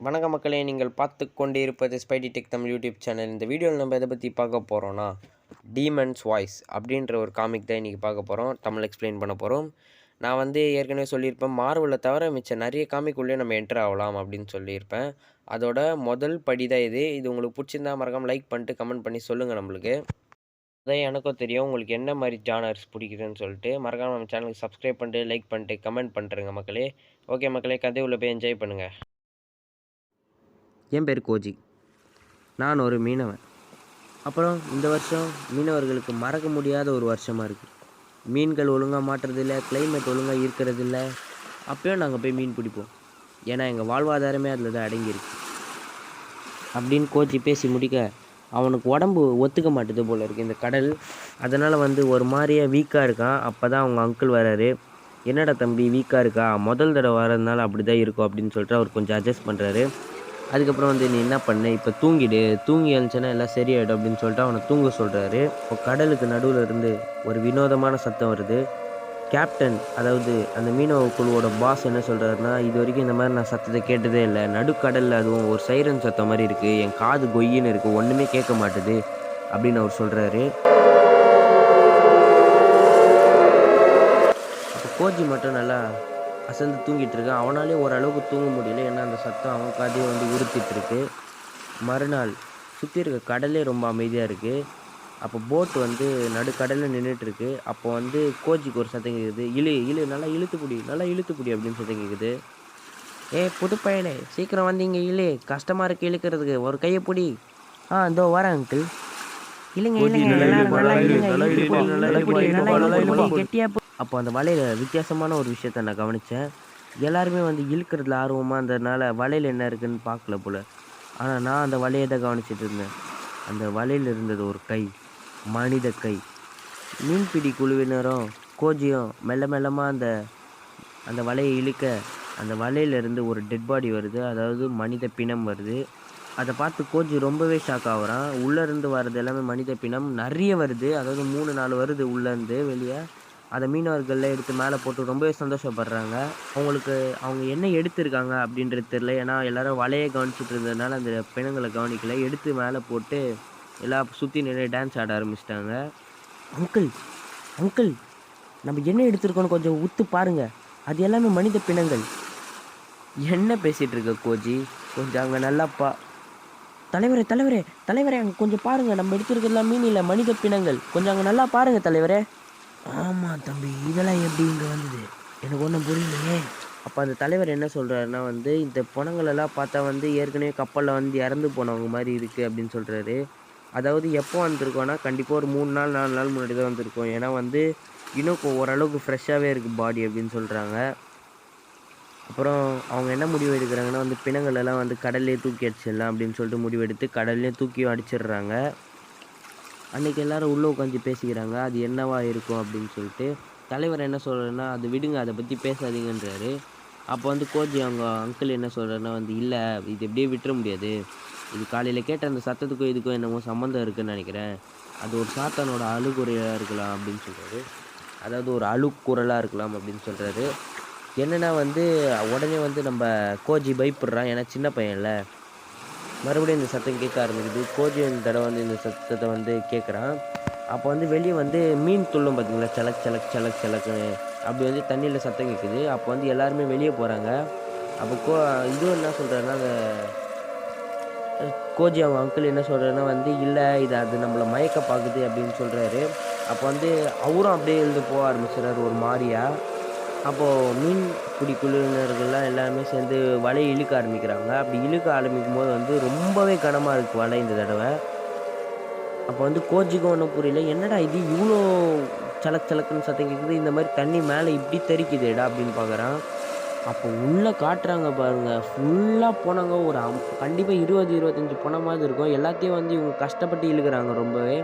வணக்கம் மக்களே, நீங்கள் பார்த்து கொண்டிருப்பது Spidey tech Tamil YouTube channel. இந்த வீடியோவில் நம்ம எதை பற்றி பார்க்க போகிறோன்னா, டீமன்ஸ் வாய்ஸ் அப்படின்ற ஒரு காமிக் தான் இன்றைக்கி பார்க்க போகிறோம். தமிழ் எக்ஸ்பிளைன் பண்ண போகிறோம். நான் ஏற்கனவே சொல்லியிருப்பேன், மார்வலை தவிர மிச்சம் நிறைய காமிக் உள்ளே நம்ம என்டர் ஆகலாம் அப்படின்னு சொல்லியிருப்பேன். அதோட முதல் படி தான் இது. உங்களுக்கு பிடிச்சிருந்தா மறக்காமல் லைக் பண்ணிட்டு கமெண்ட் பண்ணி சொல்லுங்கள். நம்மளுக்கு அதான் எனக்கும் தெரியும் உங்களுக்கு என்ன மாதிரி ஜானர்ஸ் பிடிக்குதுன்னு சொல்லிட்டு. மறக்காமல் நம்ம சேனலுக்கு சப்ஸ்கிரைப் பண்ணிட்டு லைக் பண்ணிட்டு கமெண்ட் பண்ணுறேங்க மக்களே. ஓகே மக்களே, கதை உள்ள போய் என்ஜாய் பண்ணுங்கள். என் பேர் கோஜி. நான் ஒரு மீனவன். அப்புறம் இந்த வருஷம் மீனவர்களுக்கு மறக்க முடியாத ஒரு வருஷமாக இருக்குது. மீன்கள் ஒழுங்காக மாட்டுறதில்ல, கிளைமேட் ஒழுங்காக இருக்கிறதில்ல. அப்போயும் நாங்கள் போய் மீன் பிடிப்போம். ஏன்னா எங்கள் வாழ்வாதாரமே அதில் தான் அடங்கியிருக்கு அப்படின்னு கோச்சி பேசி முடிக்க, அவனுக்கு உடம்பு ஒத்துக்க மாட்டுது போல் இருக்குது இந்த கடல். அதனால் ஒரு மாதிரியாக வீக்காக இருக்கான். அப்போ தான் அவங்க அங்கிள் வராரு. என்னடா தம்பி வீக்காக இருக்கா, முதல் தடவை வரதுனால அப்படி தான் இருக்கும் அப்படின்னு சொல்லிட்டு அவர் கொஞ்சம் அட்ஜஸ்ட் பண்ணுறாரு. அதுக்கப்புறம் நீ என்ன பண்ண, இப்போ தூங்கி எழுந்துச்சுன்னா எல்லாம் சரியாயிடும் அப்படின்னு சொல்லிட்டு அவனை தூங்க சொல்கிறாரு. இப்போ கடலுக்கு நடுவில் இருந்து ஒரு வினோதமான சத்தம் வருது. கேப்டன், அதாவது அந்த மீனவ குழுவோட பாஸ் என்ன சொல்கிறாருன்னா, இது வரைக்கும் இந்த மாதிரி நான் சத்தத்தை கேட்டதே இல்லை. நடுக்கடலில் அதுவும் ஒரு சைரன் சத்தம் மாதிரி இருக்குது, என் காது கொய்யின்னு இருக்குது, ஒன்றுமே கேட்க மாட்டுது அப்படின்னு அவர் சொல்கிறாரு. அப்போ கோஜி மட்டும் நல்லா அசந்து தூங்கிட்டு இருக்கான். அவனாலே ஓரளவுக்கு தூங்க முடியல, ஏன்னா அந்த சத்தம் அவன் காதையும் உறுத்திட்டுருக்கு. மறுநாள் சுற்றி இருக்க கடலே ரொம்ப அமைதியாக இருக்குது. அப்போ போட்டு நடுக்கடலில் நின்றுட்டுருக்கு. அப்போ கோஜிக்கு ஒரு சத்தம் கேட்குது, இழு நல்லா இழுத்துப்பிடி அப்படின்னு சத்தம் கேட்குது. புதுப்பயலே, சீக்கிரம் இங்கே இழு, கஷ்டமாக இருக்குது இழுக்கிறதுக்கு, ஒரு கையை பிடி. இதோ வரேன் அங்கிள். அப்போ அந்த வலையில் வித்தியாசமான ஒரு விஷயத்த நான் கவனித்தேன். எல்லாருமே இழுக்கிறதுல ஆர்வமாக இருந்ததுனால வலையில் என்ன இருக்குதுன்னு பார்க்கல போல். ஆனால் நான் அந்த வலையை தான் கவனிச்சிட்டு இருந்தேன். அந்த வலையில் இருந்தது ஒரு கை, மனித கை. மீன்பிடி குழுவினரும் கோஜியும் மெல்லமாக அந்த வலையை இழுக்க, அந்த வலையிலேருந்து ஒரு டெட் பாடி வருது, அதாவது மனித பிணம் வருது. அதை பார்த்து கோஜி ரொம்பவே ஷாக் ஆகுறான். உள்ளேருந்து வர்றது எல்லாமே மனித பிணம் நிறைய வருது, அதாவது 3-4 வருது உள்ளேருந்து வெளியே. அதை மீனவர்கள்லாம் எடுத்து மேலே போட்டு ரொம்பவே சந்தோஷப்படுறாங்க. அவங்க என்ன எடுத்திருக்காங்க அப்படின்றது தெரில, ஏன்னா எல்லோரும் வலையை கவனிச்சிட்டு இருந்ததுனால அந்த பிணங்களை கவனிக்கலை. எடுத்து மேலே போட்டு எல்லாம் சுற்றி நின்று டான்ஸ் ஆட ஆரம்பிச்சிட்டாங்க. அங்கிள், நம்ம என்ன எடுத்திருக்கோன்னு கொஞ்சம் உத்து பாருங்கள், அது எல்லாமே மனித பிணங்கள். என்ன பேசிகிட்டு இருக்க கோஜி, கொஞ்சம் அங்கே நல்லாப்பா. தலைவரே அங்கே கொஞ்சம் பாருங்கள், நம்ம எடுத்துருக்கிறதுலாம் மீன் இல்லை, மனித பிணங்கள். கொஞ்சம் அங்கே நல்லா பாருங்கள் தலைவரே. ஆமாம் தம்பி, இதெல்லாம் எப்படி இங்கே வந்தது, எனக்கு ஒன்றும் புரியலையே. அப்போ அந்த தலைவர் என்ன சொல்கிறாருன்னா, இந்த பிணங்களெல்லாம் பார்த்தா ஏற்கனவே கப்பலில் இறந்து போனவங்க மாதிரி இருக்குது அப்படின்னு சொல்கிறாரு. அதாவது எப்போ வந்திருக்கோன்னா கண்டிப்பாக ஒரு 3 நாள் 4 நாள் முன்னாடி தான் வந்திருக்கோம். ஏன்னா இன்னும் ஓரளவுக்கு ஃப்ரெஷ்ஷாகவே இருக்குது பாடி அப்படின்னு சொல்கிறாங்க. அப்புறம் அவங்க என்ன முடிவு எடுக்கிறாங்கன்னா, பிணங்களெல்லாம் கடல்லே தூக்கி அடிச்சிடலாம் அப்படின்னு சொல்லிட்டு முடிவெடுத்து கடல்லே தூக்கியும் அடிச்சிடுறாங்க. அன்றைக்கி எல்லோரும் உள்ளே உட்காந்து பேசிக்கிறாங்க, அது என்னவா இருக்கும் அப்படின்னு சொல்லிட்டு. தலைவர் என்ன சொல்கிறாருன்னா, அது விடுங்க, அதை பற்றி பேசாதீங்கன்றாரு. அப்போ கோஜி அவங்க அங்கிள் என்ன சொல்கிறாருன்னா, இல்லை இது எப்படியே விட்டுற முடியாது, இது காலையில் கேட்ட அந்த சத்தத்துக்கும் இதுக்கும் என்னமோ சம்மந்தம் இருக்குதுன்னு நினைக்கிறேன், அது ஒரு சாத்தானோட அழுகுறையாக இருக்கலாம் அப்படின்னு சொல்கிறாரு. அதாவது ஒரு அழுக்குரலாக இருக்கலாம் அப்படின்னு சொல்கிறாரு. என்னென்னா உடனே நம்ம கோஜி பயப்படுறான், ஏன்னா சின்ன பையன்ல. மறுபடியும் இந்த சத்தம் கேட்க ஆரம்பிக்குது. கோஜி இந்த தடவை இந்த சத்தத்தை கேட்குறான். அப்போ வெளியே மீன் துள்ளும் பார்த்தீங்களா, சலக்குன்னு அப்படி தண்ணியில் சத்தம் கேட்குது. அப்போ எல்லாருமே வெளியே போகிறாங்க. அப்போ இதுவும் என்ன சொல்கிறாருன்னா, அந்த கோஜி அவன் அங்கிள் என்ன சொல்கிறாருன்னா இல்லை இது அது நம்மளை மயக்க பார்க்குது அப்படின்னு சொல்கிறாரு. அப்போ அவரும் அப்படியே எழுந்து போக ஆரம்பிச்சிடறாரு ஒரு மாதிரியா. அப்போது மீன் பிடி குழுவினர்கள்லாம் எல்லாருமே சேர்ந்து வலையை இழுக்க ஆரம்பிக்கிறாங்க. அப்படி இழுக்க ஆரம்பிக்கும் போது ரொம்பவே கனமாக இருக்குது வலை இந்த தடவை. அப்போ கோஜிக்கும் ஒன்றும் புரியல, என்னடா இது இவ்வளோ சலக்குன்னு சத்தம் கேட்குது, இந்த மாதிரி தண்ணி மேலே இப்படி தெரிக்குதுடா அப்படின்னு பார்க்குறான். அப்போ உள்ளே காட்டுறாங்க பாருங்கள், ஃபுல்லாக போனாங்க. ஒரு கண்டிப்பாக 20-25 போனமாதிரி இருக்கும். எல்லாத்தையும் இவங்க கஷ்டப்பட்டு இழுக்கிறாங்க ரொம்பவே.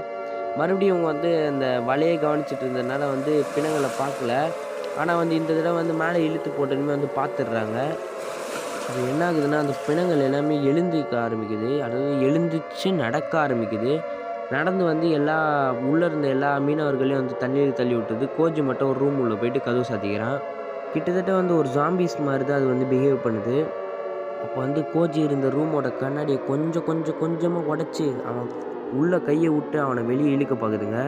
மறுபடியும் இவங்க அந்த வலையை கவனிச்சிட்டு இருந்ததுனால பிணங்களை பார்க்கல. ஆனால் இந்த தடவை மேலே இழுத்து போட்டோன்னு பார்த்துடுறாங்க. அது என்ன ஆகுதுன்னா, அந்த பிணங்கள் எல்லாமே எழுந்திக்க ஆரம்பிக்குது, அதாவது எழுந்திரிச்சு நடக்க ஆரம்பிக்குது. நடந்து எல்லா உள்ளே இருந்த எல்லா மீனவர்களையும் தண்ணீர் தள்ளி விட்டுது. கோஜி மட்டும் ஒரு ரூம் உள்ளே போயிட்டு கதவு சாத்திக்கிறான். கிட்டத்தட்ட ஒரு ஜாம்பிஸ் மாதிரி தான் அது பிஹேவ் பண்ணுது. அப்போ வந்து கோஜி இருந்த ரூமோட கண்ணாடியை கொஞ்சமாக உடச்சி அவன் உள்ளே கையை விட்டு அவனை வெளியே இழுக்க பார்க்குதுங்க.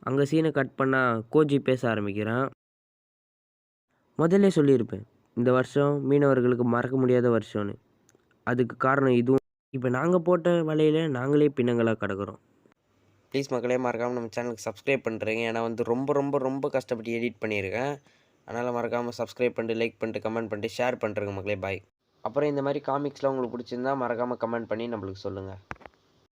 அங்கே சீனை கட் பண்ணால் கோஜி பேச ஆரம்பிக்கிறான். முதல்லே சொல்லியிருப்பேன், இந்த வருஷம் மீனவர்களுக்கு மறக்க முடியாத வருஷம்னு. அதுக்கு காரணம் இதுவும். இப்போ நாங்கள் போட்ட வலையில் நாங்களே பிணங்களாக கிடக்குறோம். ப்ளீஸ் மக்களே, மறக்காமல் நம்ம சேனலுக்கு சப்ஸ்கிரைப் பண்ணுறீங்க. ஏன்னா வந்து ரொம்ப கஷ்டப்பட்டு எடிட் பண்ணியிருக்கேன். அதனால் மறக்காமல் சப்ஸ்கிரைப் பண்ணிட்டு, லைக் பண்ணிட்டு, கமெண்ட் பண்ணிட்டு, ஷேர் பண்ணுறேங்க மக்களே. பாய். அப்புறம் இந்த மாதிரி காமிக்ஸ்லாம் உங்களுக்கு பிடிச்சிருந்தா மறக்காமல் கமெண்ட் பண்ணி நம்மளுக்கு சொல்லுங்கள்.